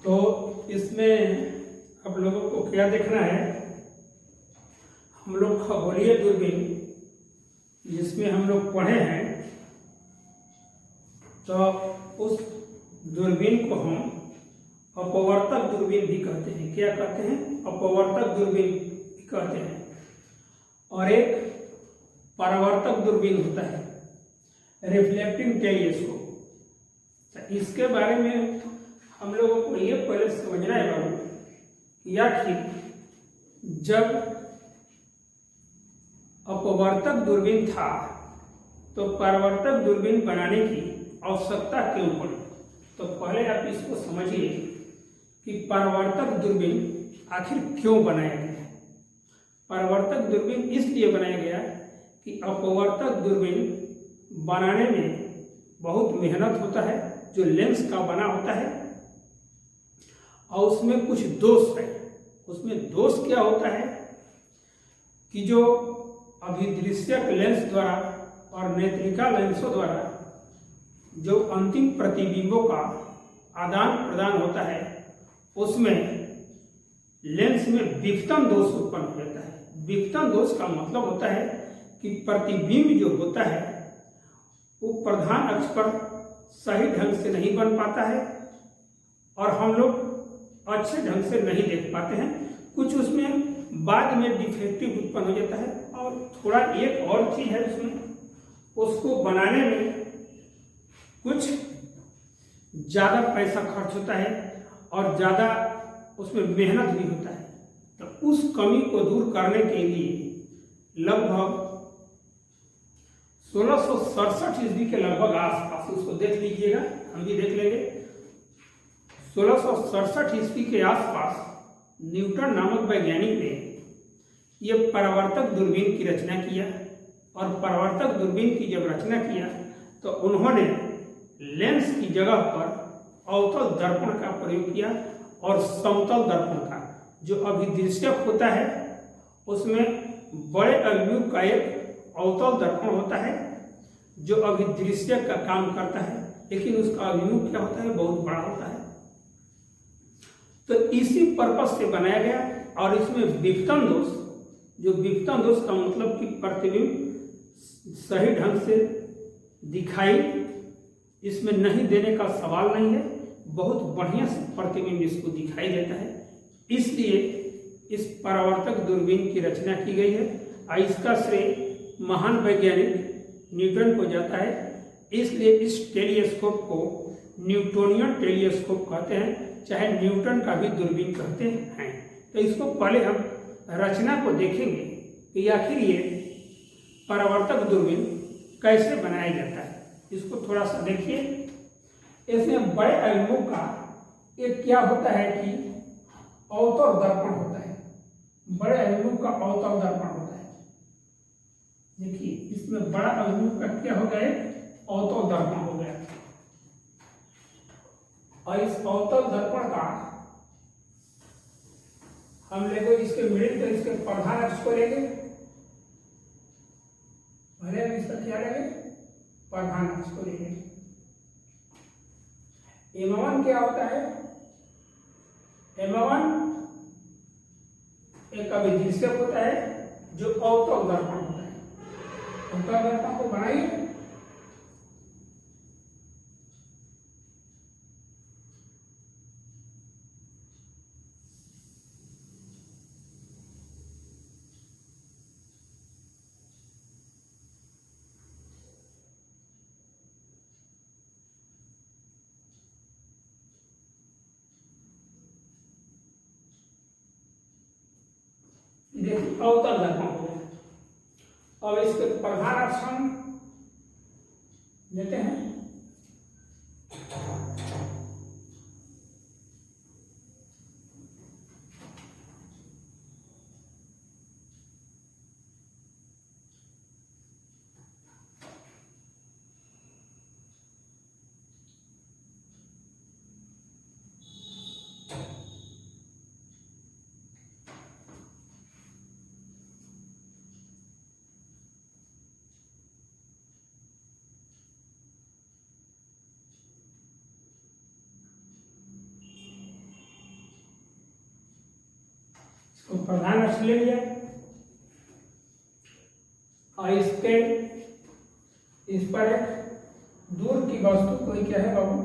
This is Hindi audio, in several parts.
तो इसमें आप लोगों को क्या देखना है, हम लोग खगोलीय दूरबीन जिसमें हम लोग पढ़े हैं, तो उस दूरबीन को हम अपवर्तक दूरबीन भी कहते हैं। क्या कहते हैं? अपवर्तक दूरबीन भी कहते हैं। और एक परावर्तक दूरबीन होता है, रिफ्लेक्टिंग टेलीस्कोप। तो इसके बारे में हम लोगों को ये पहले समझना है बाबू कि आखिर जब अपवर्तक दूरबीन था तो परावर्तक दूरबीन बनाने की आवश्यकता क्यों पड़ी। तो पहले आप इसको समझिए कि परावर्तक दूरबीन आखिर क्यों बनाया गया है। परावर्तक दूरबीन इसलिए बनाया गया कि अपवर्तक दूरबीन बनाने में बहुत मेहनत होता है, जो लेंस का बना होता है, और उसमें कुछ दोष है। उसमें दोष क्या होता है कि जो अभिदृश्यक लेंस द्वारा और नेत्रिका लेंसों द्वारा जो अंतिम प्रतिबिंबों का आदान प्रदान होता है, उसमें लेंस में विपतन दोष उत्पन्न हो जाता है। विपतन दोष का मतलब होता है कि प्रतिबिंब जो होता है वो प्रधान अक्ष पर सही ढंग से नहीं बन पाता है और हम लोग अच्छे ढंग से नहीं देख पाते हैं। कुछ उसमें बाद में डिफेक्टिव उत्पन्न हो जाता है। और थोड़ा एक और चीज है उसमें, उसको बनाने में कुछ ज्यादा पैसा खर्च होता है और ज्यादा उसमें मेहनत भी होता है। तो उस कमी को दूर करने के लिए लगभग 1667 ईस्वी के लगभग आसपास, उसको देख लीजिएगा, हम भी देख लेंगे। 1667 ईस्वी के आसपास न्यूटन नामक वैज्ञानिक ने यह परावर्तक दूरबीन की रचना किया। और परावर्तक दूरबीन की जब रचना किया तो उन्होंने लेंस की जगह पर अवतल दर्पण का प्रयोग किया और समतल दर्पण का, जो अभिदृश्यक होता है उसमें बड़े अभिमुख का एक अवतल दर्पण होता है जो अभिदृश्यक का काम करता है, लेकिन उसका अभिमुख क्या होता है, बहुत बड़ा होता है। तो इसी पर्पस से बनाया गया। और इसमें विपतन दोष, जो विपतन दोष का मतलब कि प्रतिबिंब सही ढंग से दिखाई इसमें नहीं देने का सवाल नहीं है, बहुत बढ़िया से प्रतिबिंब इसको दिखाई देता है। इसलिए इस परावर्तक दूरबीन की रचना की गई है और इसका श्रेय महान वैज्ञानिक न्यूटन को जाता है। इसलिए इस टेलीस्कोप को न्यूटोनियन टेलीस्कोप कहते हैं, चाहे न्यूटन का भी दूरबीन कहते हैं। तो इसको पहले हम रचना को देखेंगे कि आखिर ये परावर्तक दूरबीन कैसे बनाया जाता है। इसको थोड़ा सा देखिए। इसमें बड़े अभिमुख का एक क्या होता है कि अवतल दर्पण होता है। बड़े अभिमुख का अवतल दर्पण होता है। देखिए इसमें बड़ा अभिमुख का क्या हो गया, अवतल दर्पण हो गया। और इस अवतल दर्पण का हम लेंगे इसके मिडिल पर, इसके प्रधान अक्ष को लेंगे, पहले हम इसका क्या लेंगे, प्रधान अक्ष को लेंगे। M1 क्या होता है, M1 एक अभिदृश्यक होता है जो अवतल दर्पण होता है। अवतल दर्पण को बनाइए। अवतल दर्पण हो गया। अब इसके प्रधान अक्ष हम लेते हैं। तो प्रधान अक्ष ले लिया और इसके इस पर एक दूर की वस्तु कोई क्या है बाबू,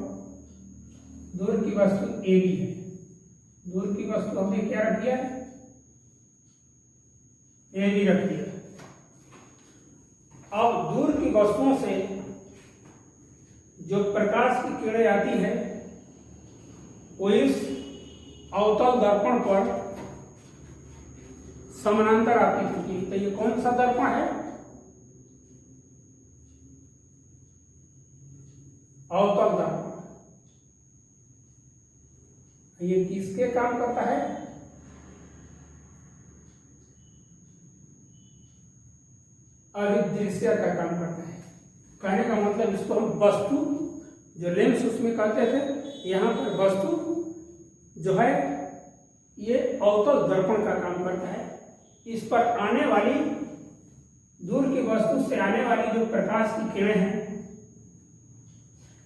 दूर की वस्तु ए बी है। दूर की वस्तु हमने क्या रख दिया, ए बी रख दिया। अब दूर की वस्तुओं से जो प्रकाश की किरणें आती है वो इस अवतल दर्पण पर समानांतर आती होती है। तो ये कौन सा दर्पण है, अवतल दर्पण। ये किसके काम करता है, अभिदृश्य का काम करता है। कहने का मतलब इसको हम वस्तु, जो लेंस उसमें कहते थे, यहाँ पर वस्तु जो है ये अवतल दर्पण का काम करता है। इस पर आने वाली, दूर की वस्तु से आने वाली जो प्रकाश की किरणें हैं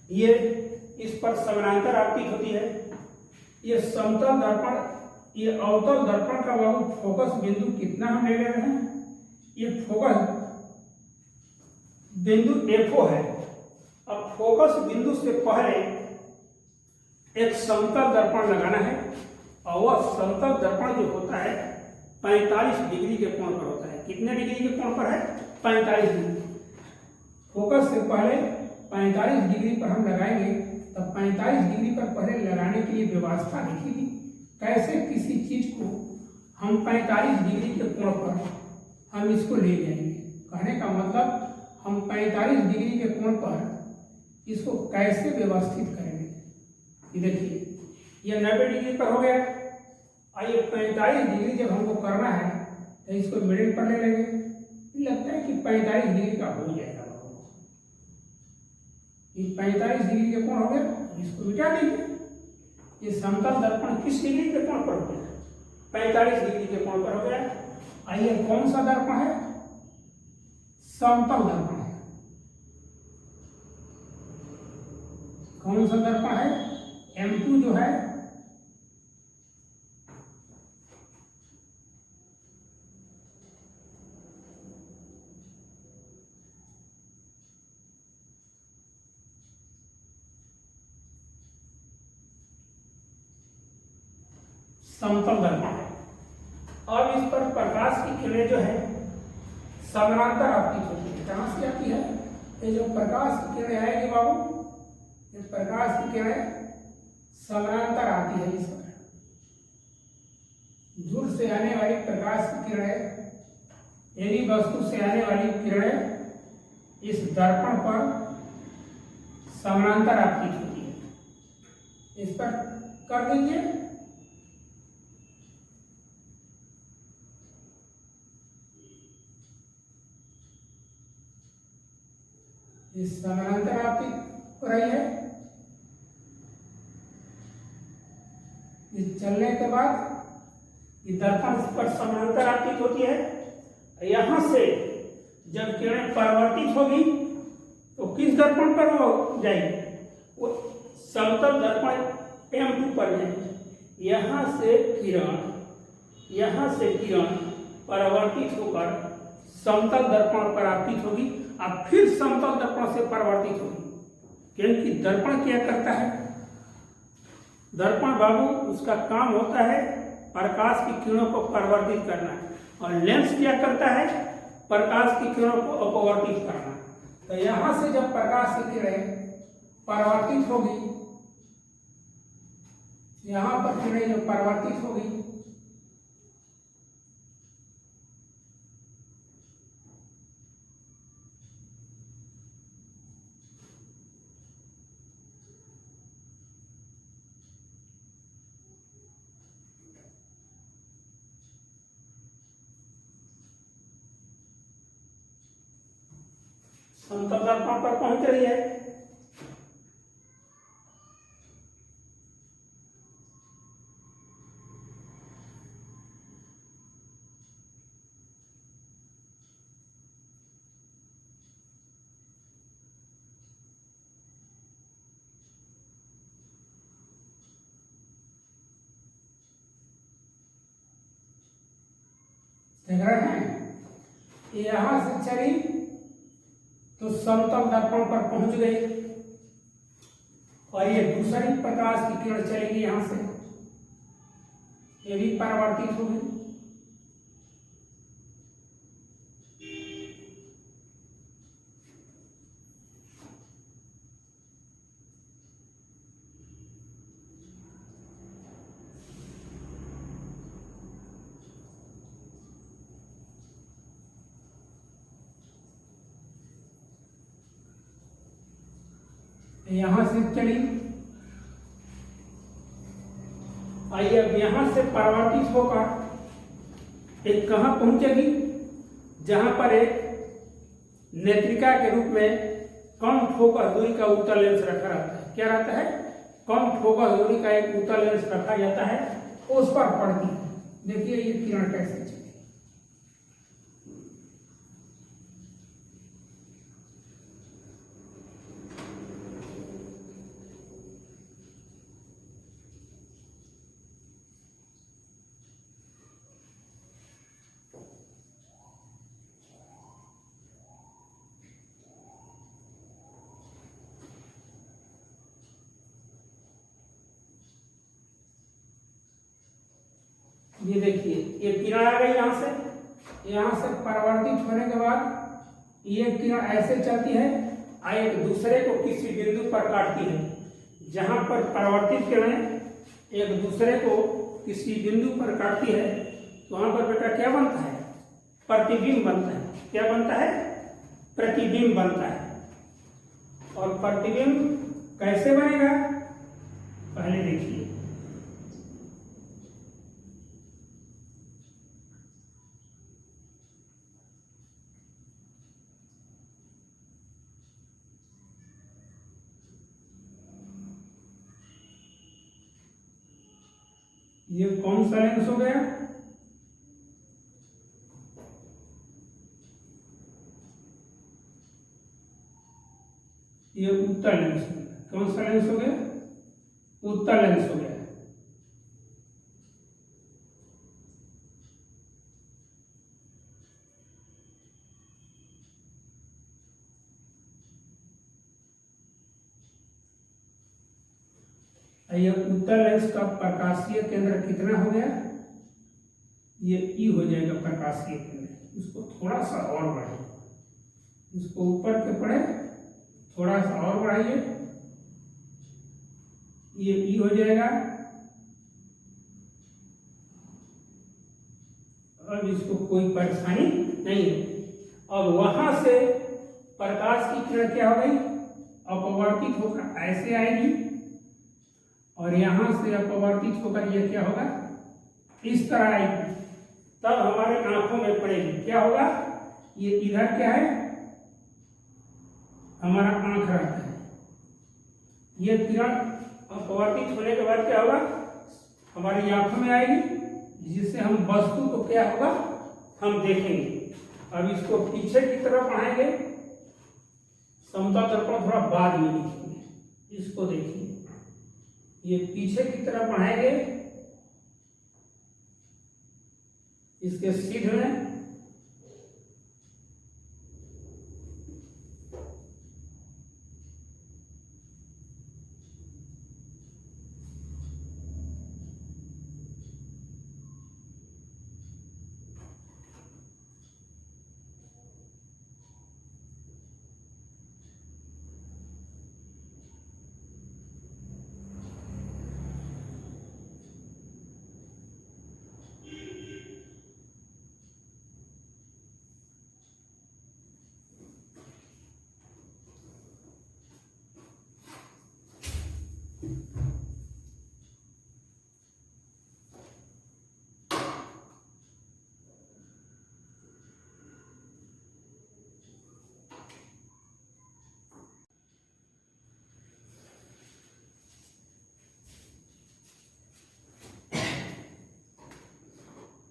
ये इस पर समानांतर आपतित होती है। ये समतल दर्पण, ये अवतल दर्पण का बाबू फोकस बिंदु कितना हम ले रहे हैं, ये फोकस बिंदु F0 है। अब फोकस बिंदु से पहले एक समतल दर्पण लगाना है और वह समतल दर्पण जो होता है 45 डिग्री के कोण पर होता है। कितने डिग्री के कोण पर है, 45 डिग्री। फोकस से पहले 45 डिग्री पर हम लगाएंगे। तब 45 डिग्री पर पहले लगाने के लिए व्यवस्था लिखी थी, कैसे किसी चीज को हम 45 डिग्री के कोण पर हम इसको ले जाएंगे। कहने का मतलब हम 45 डिग्री के कोण पर इसको कैसे व्यवस्थित करेंगे। ये देखिए ये 90 डिग्री पर हो गया। आइए 45 डिग्री जब हमको करना है तो इसको मिडिल पर ले लेंगे। लगता है कि 45 डिग्री का हो जाएगा। ये 45 डिग्री के कोण हो गया, इसको मिटा दीजिए। ये समतल दर्पण किस डिग्री के कोण पर हो गया, 45 डिग्री के कोण पर हो गया। आइए कौन सा दर्पण है, समतल दर्पण है। कौन सा दर्पण है, M2 जो है समतल दर्पण है। अब इस पर प्रकाश की किरणें जो है समानांतर आपतित होती है। कहां से आती है, ये जो प्रकाश की किरणें आएगी बाबू, ये प्रकाश की किरणें समानांतर आती है। इस पर दूर से आने वाली प्रकाश की किरणें, यदि वस्तु से आने वाली किरणें इस दर्पण पर समानांतर आपतित होती है। इस पर कर दीजिए। इस समानांतर आपतित हो रही है। इस चलने के बाद ये दर्पण पर समानांतर आपतित होती है। यहां से जब किरणें परावर्तित होगी तो किस दर्पण पर वो जाएगी, वो समतल दर्पण M2 पर जाएगी। यहां से किरण परावर्तित होकर समतल दर्पण पर आपतित होगी और फिर समतल दर्पण से परावर्तित होगी। क्योंकि दर्पण क्या करता है, दर्पण बाबू उसका काम होता है प्रकाश की किरणों को परावर्तित करना, और लेंस क्या करता है, प्रकाश की किरणों को अपवर्तित करना। तो यहां से जब प्रकाश की किरणें परावर्तित होगी, यहां पर किरणें जो परावर्तित होगी समतल दर्पण पर पहुंच रही है। देख रहे हैं, यहां से चली तो समतल दर्पण पर पहुंच गई और ये दूसरी प्रकाश की किरण चलेगी यहां से, ये भी परावर्तित होगी। यहां से चली, आइए अब यहां से परावर्तित होकर एक कहां पहुंचेगी, जहां पर एक नेत्रिका के रूप में कम फोकस दूरी का उत्तल लेंस रखा रहता है। क्या रहता है? कम फोकस दूरी का एक उत्तल लेंस रखा जाता है, उस पर पड़ती है। देखिए ये किरण कैसे चली। ये देखिए ये किरण आ गई यहां से परावर्तित होने के बाद ये किरण ऐसे चलती है और एक दूसरे को किसी बिंदु पर काटती है। जहां पर परावर्तित किरणें एक दूसरे को किसी बिंदु पर काटती है तो वहां पर बेटा क्या बनता है? प्रतिबिंब बनता है। क्या बनता है? प्रतिबिंब बनता है। और प्रतिबिंब कैसे बनेगा पहले देखिए। ये कौन सा लेंस हो गया? ये उत्तल लेंस हो गया। कौन सा लेंस हो गया? उत्तल लेंस हो गया। ये उत्तल लेंस का प्रकाशीय केंद्र कितना हो गया? ये ई हो जाएगा प्रकाशीय केंद्र। इसको थोड़ा सा और बढ़ाइए, इसको ऊपर के पड़े थोड़ा सा और बढ़ाइए, ये ई हो जाएगा। अब इसको कोई परेशानी नहीं है। अब वहां से प्रकाश की किरण क्या हो गई? अपवर्तित होकर ऐसे आएगी और यहां से अपवर्तित होकर ये क्या होगा? इस तरह आएगी, तब हमारे आंखों में पड़ेगी। क्या होगा? ये इधर क्या है? हमारा आंख रहता है। ये किरण अपवर्तित होने के बाद क्या होगा? हमारी आंखों में आएगी, जिससे हम वस्तु को क्या होगा? हम देखेंगे। अब इसको पीछे की तरफ बढ़ाएंगे, समतल दर्पण थोड़ा बाद में लिखेंगे। इसको देखिए, ये पीछे की तरफ बढ़ाएंगे, इसके सीध में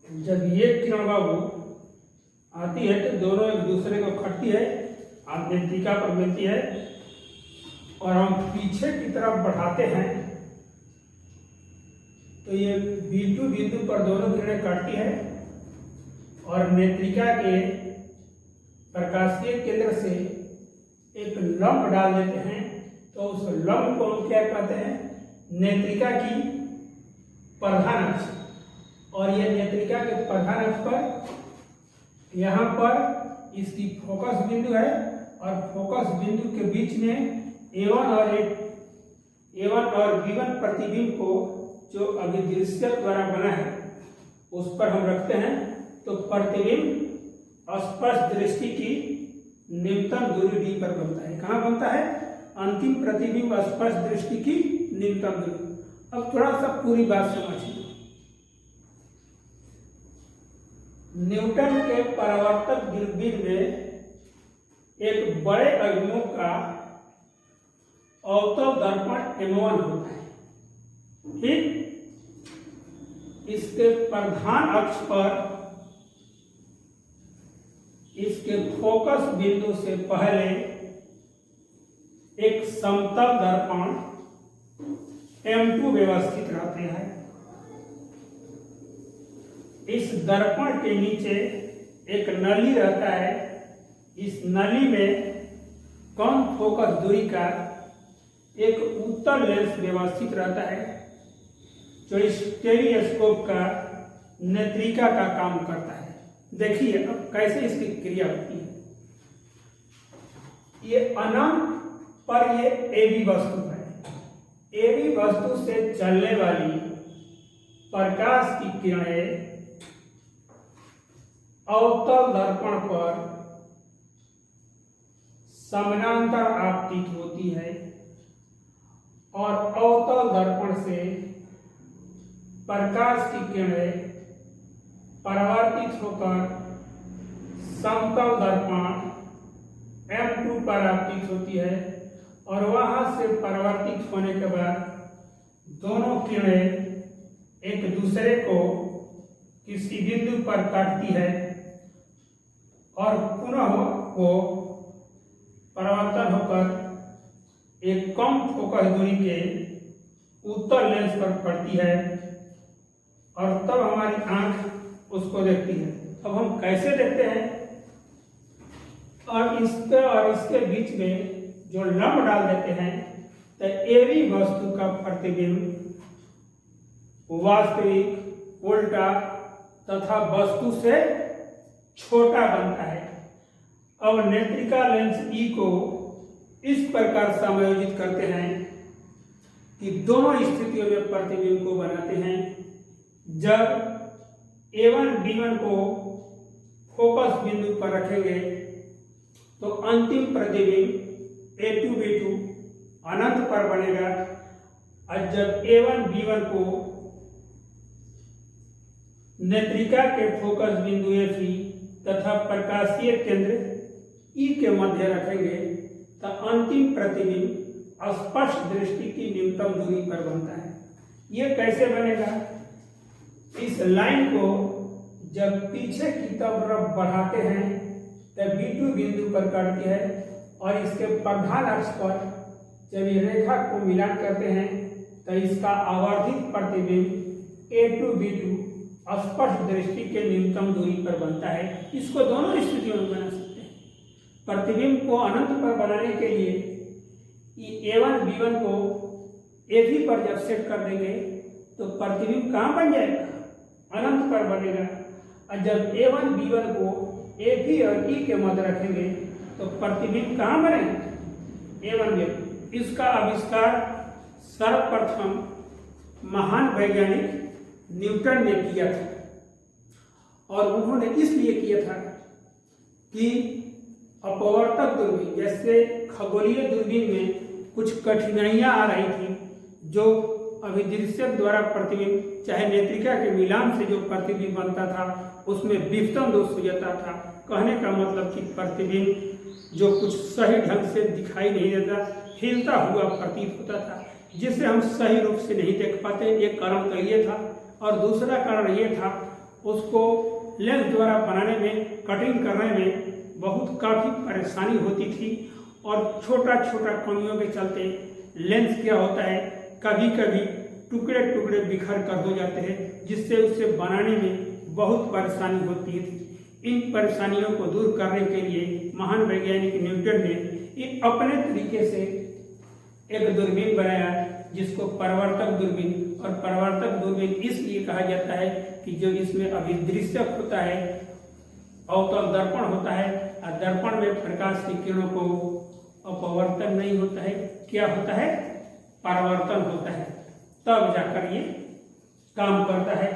जब ये किरण बाबू आती है तो दोनों एक दूसरे को खटती है, आप नेत्रिका पर मिलती है और हम पीछे की तरफ बढ़ाते हैं तो ये बिंदु पर दोनों किरणें काटती है और नेत्रिका के प्रकाशीय केंद्र से एक लंब डाल देते हैं, तो उस लंब को हम क्या कहते हैं? नेत्रिका की प्रधान अक्ष। और ये नेत्रिका के प्रधान अक्ष पर यहाँ पर इसकी फोकस बिंदु है, और फोकस बिंदु के बीच में A1 और B1 प्रतिबिंब को जो अभिदृश्य द्वारा बना है उस पर हम रखते हैं। तो प्रतिबिंब स्पष्ट दृष्टि की न्यूनतम दूरी D पर बनता है। कहाँ बनता है? अंतिम प्रतिबिंब स्पष्ट दृष्टि की न्यूनतम दूरी। अब थोड़ा सा पूरी बात समझिए। न्यूटन के परावर्तक दूरबीन में एक बड़े अभिमुख का अवतल दर्पण M1 होता है। ठीक, इसके प्रधान अक्ष पर इसके फोकस बिंदु से पहले एक समतल दर्पण M2 व्यवस्थित रहते हैं। इस दर्पण के नीचे एक नली रहता है। इस नली में कम फोकस दूरी का एक उत्तल लेंस व्यवस्थित रहता है, जो इस टेलीस्कोप का नेत्रिका का काम करता है। देखिए अब कैसे इसकी क्रिया होती है। ये अनंत पर ये AB वस्तु है। AB वस्तु से चलने वाली प्रकाश की किरणें अवतल दर्पण पर समानांतर आपतित होती है, और अवतल दर्पण से प्रकाश की किरणें परावर्तित होकर समतल दर्पण M2 पर आपतित होती है, और वहां से परावर्तित होने के बाद दोनों किरणें एक दूसरे को किसी बिंदु पर काटती है, और पुनः वो परावर्तन होकर एक कम फोकस दूरी के उत्तल लेंस पर पड़ती है, और तब हमारी आंख उसको देखती है। अब हम कैसे देखते हैं? और इसके बीच में जो लंब डाल देते हैं, तो AB वस्तु का प्रतिबिंब वास्तविक, उल्टा तथा वस्तु से छोटा बनता है। अब नेत्रिका लेंस E को इस प्रकार समायोजित करते हैं कि दोनों स्थितियों में प्रतिबिंब को बनाते हैं। जब A1 B1 को फोकस बिंदु पर रखेंगे तो अंतिम प्रतिबिंब A2 B2 अनंत पर बनेगा, और जब A1 B1 को नेत्रिका के फोकस बिंदु F तथा प्रकाशीय केंद्र E के मध्य रखेंगे तो अंतिम प्रतिबिंब स्पष्ट दृष्टि की न्यूनतम दूरी पर बनता है। यह कैसे बनेगा? इस लाइन को जब पीछे की तरफ बढ़ाते हैं तब B2 बिंदु पर काटती है, और इसके प्रधान अक्ष पर जब ये रेखा को मिलान करते हैं तो इसका आवर्धित प्रतिबिंब A2 B2 स्पष्ट दृष्टि के न्यूनतम दूरी पर बनता है। इसको दोनों स्थितियों में बना सकते हैं। प्रतिबिंब को अनंत पर बनाने के लिए A1 B1 को AB पर जब सेट कर देंगे तो प्रतिबिंब कहाँ बन जाएगा? अनंत पर बनेगा। और जब A1 B1 को AB और E के मध्य रखेंगे तो प्रतिबिंब कहाँ बनेगा? A1 B1। इसका आविष्कार सर्वप्रथम महान वैज्ञानिक न्यूटन ने किया था, और उन्होंने इसलिए किया था कि अपवर्तक दूरबीन, जैसे खगोलीय दूरबीन में कुछ कठिनाइयां आ रही थी, जो अभिदृश्य द्वारा प्रतिबिंब, चाहे नेत्रिका के मिलान से जो प्रतिबिंब बनता था उसमें विवर्तन दोष हो जाता था। कहने का मतलब कि प्रतिबिंब जो कुछ सही ढंग से दिखाई नहीं देता, हिलता हुआ प्रतीत होता था, जिसे हम सही रूप से नहीं देख पाते। एक कारण तो ये था, और दूसरा कारण ये था उसको लेंस द्वारा बनाने में, कटिंग करने में बहुत काफ़ी परेशानी होती थी, और छोटा छोटा कमियों के चलते लेंस क्या होता है, कभी कभी टुकड़े टुकड़े बिखर कर हो जाते हैं, जिससे उसे बनाने में बहुत परेशानी होती थी। इन परेशानियों को दूर करने के लिए महान वैज्ञानिक न्यूटन ने एक अपने तरीके से एक दूरबीन बनाया जिसको परावर्तक दूरबीन। और परावर्तक दूरबीन इसलिए कहा जाता है कि जो इसमें अभिदृश्यक होता है, अवतल दर्पण होता है, और दर्पण में प्रकाश की किरणों को अपवर्तन नहीं होता है, क्या होता है, परावर्तन होता है, तब जाकर ये काम करता है।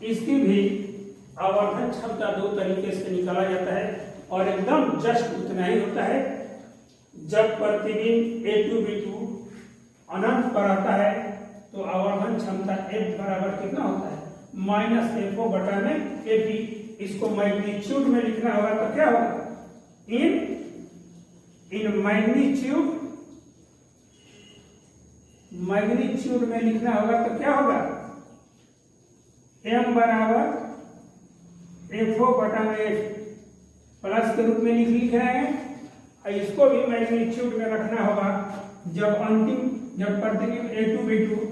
इसकी भी आवर्धन क्षमता दो तरीके से निकाला जाता है और एकदम जस्ट उतना ही होता है। जब प्रतिबिंब A2B2 अनंत पर आता है तो आवर्धन क्षमता F बराबर कितना होता है, -FO बटा में AP। इसको मैग्नीट्यूड में लिखना होगा तो क्या होगा, इन मैग्नीट्यूड में लिखना होगा तो क्या होगा, M बराबर FO बटा में F प्लस के रूप में लिख रहे हैं। इसको भी मैग्नीट्यूड में रखना होगा। जब प्रतिबिंब A2B2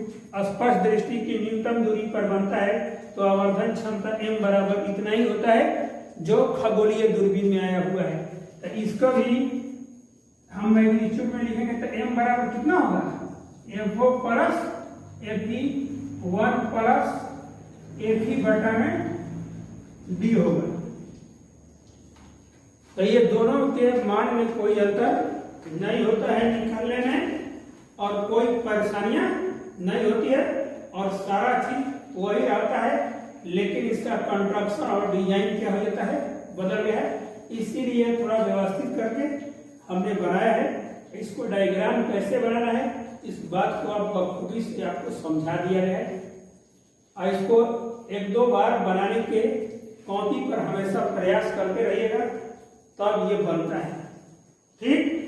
स्पष्ट दृष्टि की न्यूनतम दूरी पर बनता है तो आवर्धन क्षमता M बराबर इतना ही होता है जो खगोलीय दूरबीन में आया हुआ है। तो इसको भी हम मैग्नीट्यूड में लिखेंगे तो M बराबर कितना होगा, FO plus FE 1 plus FE बटा में D होगा। तो ये दोनों के मान में कोई अंतर नहीं होता है निकालने में, और कोई परेशानियां नहीं होती है, और सारा चीज वही रहता है, लेकिन इसका कंस्ट्रक्शन और डिजाइन क्या हो जाता है, बदल गया है। इसीलिए थोड़ा व्यवस्थित करके हमने बनाया है। इसको डायग्राम कैसे बनाना है इस बात को आप बखूबी से आपको समझा दिया गया है, और इसको एक दो बार बनाने के कॉपी पर हमेशा प्रयास करते रहिएगा, तब ये बनता है। ठीक,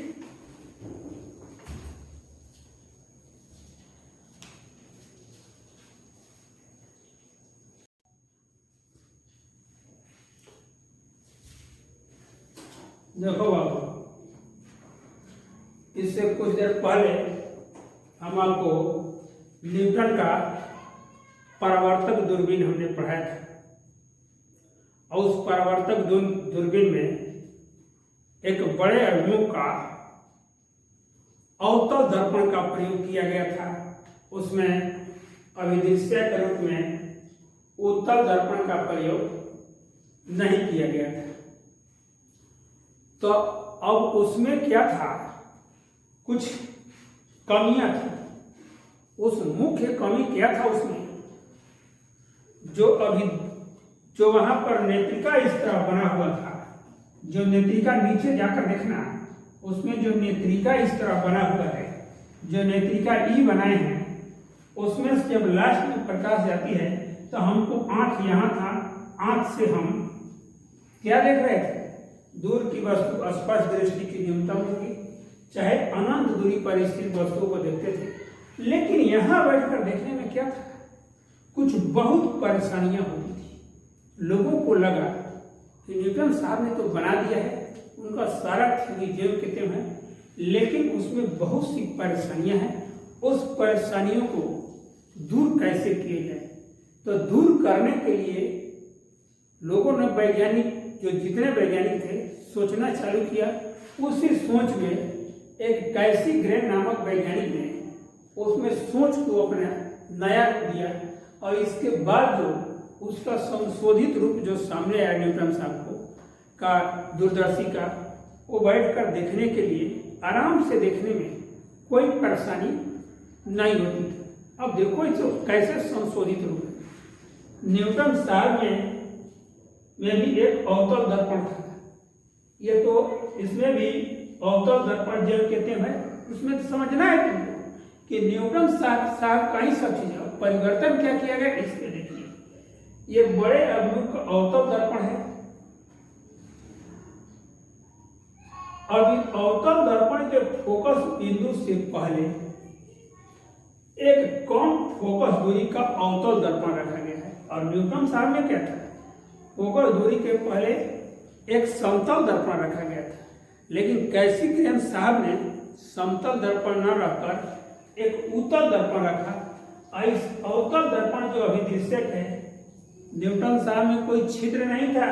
देखो बाबू, इससे कुछ देर पहले हम आपको न्यूटन का परावर्तक दूरबीन हमने पढ़ाया था, और उस परावर्तक दूरबीन में एक बड़े अभिमुख का अवतल दर्पण का प्रयोग किया गया था। उसमें अभिदृश्य के रूप में उत्तल दर्पण का प्रयोग नहीं किया गया था। तो अब उसमें क्या था, कुछ कमियां थी। उस मुख्य कमी क्या था उसमें, जो वहां पर नेत्रिका इस तरह बना हुआ था, जो नेत्रिका नीचे जाकर देखना, उसमें जो नेत्रिका इस तरह बना हुआ है, जो नेत्रिका ई बनाए हैं, उसमें से जब लास्ट में प्रकाश जाती है तो हमको आंख यहाँ था, आंख से हम क्या देख रहे थे, दूर की वस्तु, स्पष्ट दृष्टि की न्यूनतम दूरी, चाहे अनंत दूरी पर स्थित वस्तुओं को देखते थे। लेकिन यहाँ बैठकर देखने में क्या था, कुछ बहुत परेशानियां होती थी। लोगों को लगा कि न्यूटन साहब ने तो बना दिया है, उनका सारा थ्योरी जेब के तेम है, लेकिन उसमें बहुत सी परेशानियां हैं। उस परेशानियों को दूर कैसे किया जाए, तो दूर करने के लिए लोगों ने, वैज्ञानिक, जो जितने वैज्ञानिक थे, सोचना चालू किया। उसी सोच में एक कैसी ग्रेन नामक वैज्ञानिक ने उसमें सोच को अपना नया रूप दिया, और इसके बाद जो उसका संशोधित रूप जो सामने आया न्यूटन साहब को का दूरदर्शी का, वो बैठकर देखने के लिए, आराम से देखने में कोई परेशानी नहीं होती थी। अब देखो इसको कैसे संशोधित रूप है। न्यूटन साहब में भी एक अवतल दर्पण था, ये तो इसमें भी अवतल दर्पण जो कहते हैं, उसमें तो समझना है तुमको कि न्यूटन साहब का ही सब चीज है। परिवर्तन क्या किया गया इसके देखिए, ये बड़े अभिमुख का अवतल दर्पण है। अब अवतल दर्पण के फोकस बिंदु से पहले एक कम फोकस दूरी का अवतल दर्पण रखा गया है, और न्यूटन साहब में क्या था, फोकस दूरी के पहले एक समतल दर्पण रखा गया था। लेकिन कैसिग्रेन साहब ने समतल दर्पण न रखकर एक उत्तल दर्पण रखा। इस अवतल दर्पण जो अभिदृश्यक है, न्यूटन साहब में कोई छिद्र नहीं था,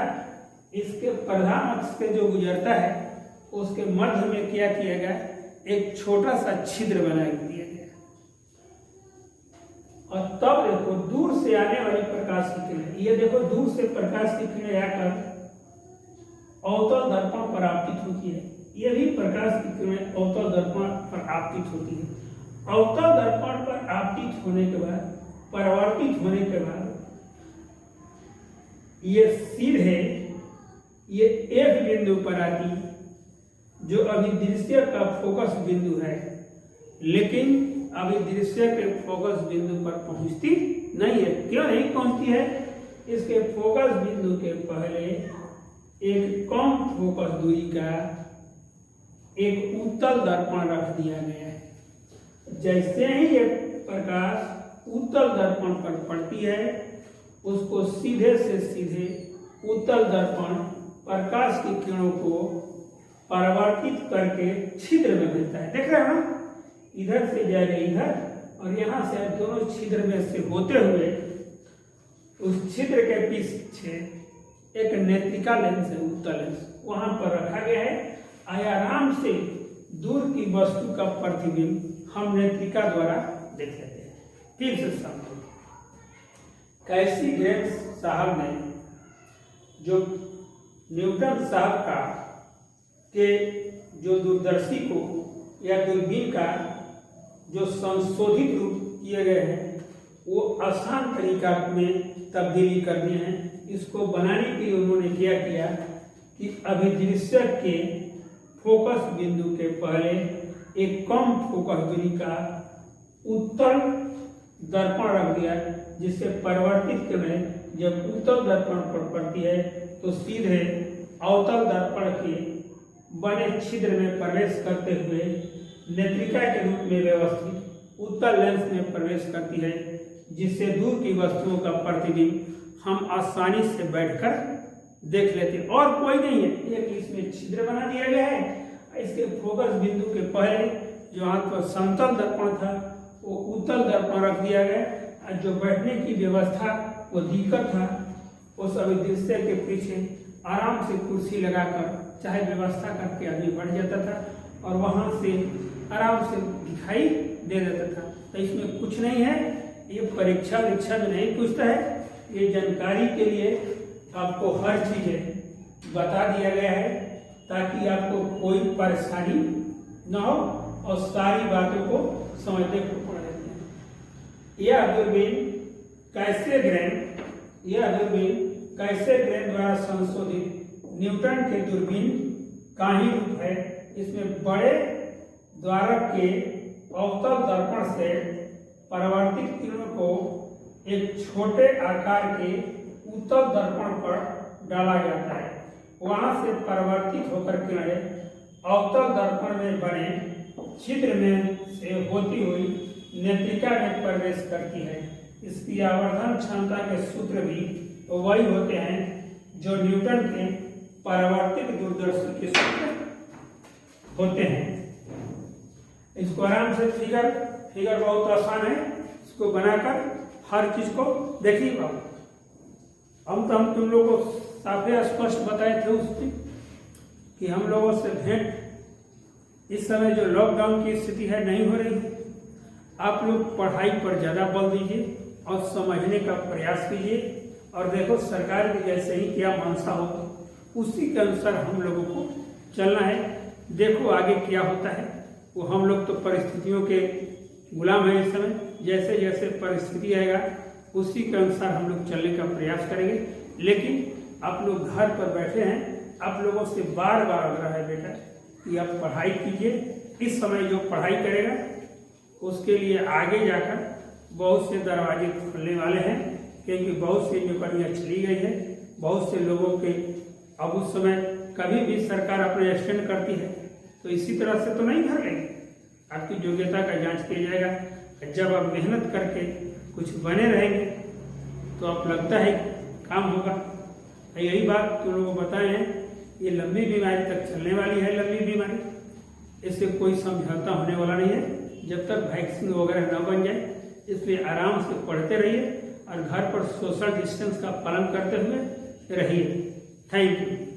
इसके प्रधान अक्ष से जो गुजरता है उसके मध्य में क्या किया गया, एक छोटा सा छिद्र बना दिया गया। और तब देखो दूर से आने वाली प्रकाश की किरण, ये देखो दूर से प्रकाश की किरण आकर अवतल दर्पण पर आपतित होती है। ये भी प्रकाश की किरण अवतल दर्पण पर आपतित होती है। अवतल दर्पण पर आपतित होने के बाद, परावर्तित होने के बाद ये सीधे ये एक बिंदु पर आती है जो अभिदृश्य का फोकस बिंदु है, लेकिन अभिदृश्य के फोकस बिंदु पर पहुंचती नहीं है। क्यों नहीं पहुंचती है? इसके फोकस बिंदु के पहले एक कम फोकस दूरी का एक उत्तल दर्पण रख दिया गया है। जैसे ही ये प्रकाश उत्तल दर्पण पर पड़ती है, उसको सीधे से सीधे उत्तल दर्पण प्रकाश की किरणों को परावर्तित करके छिद्र में मिलता है। देख रहे हो ना, इधर से जाएगा इधर और यहां से दोनों छिद्र में से होते हुए उस छिद्र के पीछे एक नेत्रिका लेंस है, उत्तल लेंस, वहां पर रखा गया है। आराम से दूर की वस्तु का प्रतिबिंब हम नेत्रिका द्वारा देख लेते हैं। फिर से समझो, कैसी ग्रेव्स साहब ने जो न्यूटन साहब का के जो दूरदर्शी को या दूरबीन का जो संशोधित रूप किए गए हैं, वो आसान तरीका में तब्दीली कर दिए हैं। इसको बनाने के लिए उन्होंने क्या किया कि अभिदृश्य के फोकस बिंदु के पहले एक कम फोकस दूरी का उत्तल दर्पण रख दिया, जिससे परावर्तित किरणें जब उत्तल दर्पण पर पड़ती है तो सीधे अवतल दर्पण के बने छिद्र में प्रवेश करते हुए नेत्रिका के रूप में व्यवस्थित उत्तल लेंस में प्रवेश करती है, जिससे दूर की वस्तुओं का प्रतिबिंब हम आसानी से बैठकर देख लेते हैं। और कोई नहीं है, एक इसमें छिद्र बना दिया गया है। इसके फोकस बिंदु के पहले जो हाथ पर समतल दर्पण था वो उत्तल दर्पण रख दिया गया। और जो बैठने की व्यवस्था वो दिक्कत था, उस अभिदृश्य के पीछे आराम से कुर्सी लगाकर चाहे व्यवस्था करके आदमी बढ़ जाता था और वहां से आराम से दिखाई दे देता था। तो इसमें कुछ नहीं है, ये परीक्षा में नहीं पूछता है, ये जानकारी के लिए आपको हर चीजें बता दिया गया है ताकि आपको कोई परेशानी न हो और सारी बातों को समझने को पड़े। यह दूरबीन कैसे ग्रेन द्वारा संशोधित न्यूटन के दूरबीन का ही रूप है। इसमें बड़े द्वारक के अवतल दर्पण से परावर्तित किरणों को एक छोटे आकार के उत्तल दर्पण पर डाला जाता है। वहां से परावर्तित होकर किरणें अवतल दर्पण में बने छिद्र में से होती हुई नेत्रिका में प्रवेश करती है। इसकी आवर्धन क्षमता के सूत्र भी वही होते हैं जो न्यूटन के परावर्तित दूरदर्शी के सूत्र होते हैं। इसको आराम से फिगर बहुत आसान है, इसको बनाकर हर चीज को देखिए। हम तुम लोगों को साफे स्पष्ट बताए थे उस दिन कि हम लोगों से भेंट इस समय जो लॉकडाउन की स्थिति है नहीं हो रही है। आप लोग पढ़ाई पर ज़्यादा बल दीजिए और समझने का प्रयास कीजिए और देखो सरकार की जैसे ही क्या मंशा हो उसी के अनुसार हम लोगों को चलना है। देखो आगे क्या होता है, वो हम लोग तो परिस्थितियों के गुलाम हैं इस समय। जैसे जैसे परिस्थिति आएगा उसी के अनुसार हम लोग चलने का प्रयास करेंगे। लेकिन आप लोग घर पर बैठे हैं, आप लोगों से बार बार आग्रह है बेटा कि आप पढ़ाई कीजिए। इस समय जो पढ़ाई करेगा उसके लिए आगे जाकर बहुत से दरवाजे खुलने वाले हैं, क्योंकि बहुत सी नौकरियां चली गई है। बहुत से लोगों के अब उस समय कभी भी सरकार अपने एक्सटेंड करती है तो इसी तरह से तो नहीं भर लेंगे। आपकी योग्यता का जांच किया जाएगा। जब आप मेहनत करके कुछ बने रहेंगे तो आप लगता है काम होगा। यही बात तुम लोगों को बताए हैं। ये लंबी बीमारी तक चलने वाली है, लंबी बीमारी, इससे कोई समझौता होने वाला नहीं है जब तक वैक्सीन वगैरह न बन जाए। इसलिए आराम से पढ़ते रहिए और घर पर सोशल डिस्टेंस का पालन करते हुए रहिए। Thank you.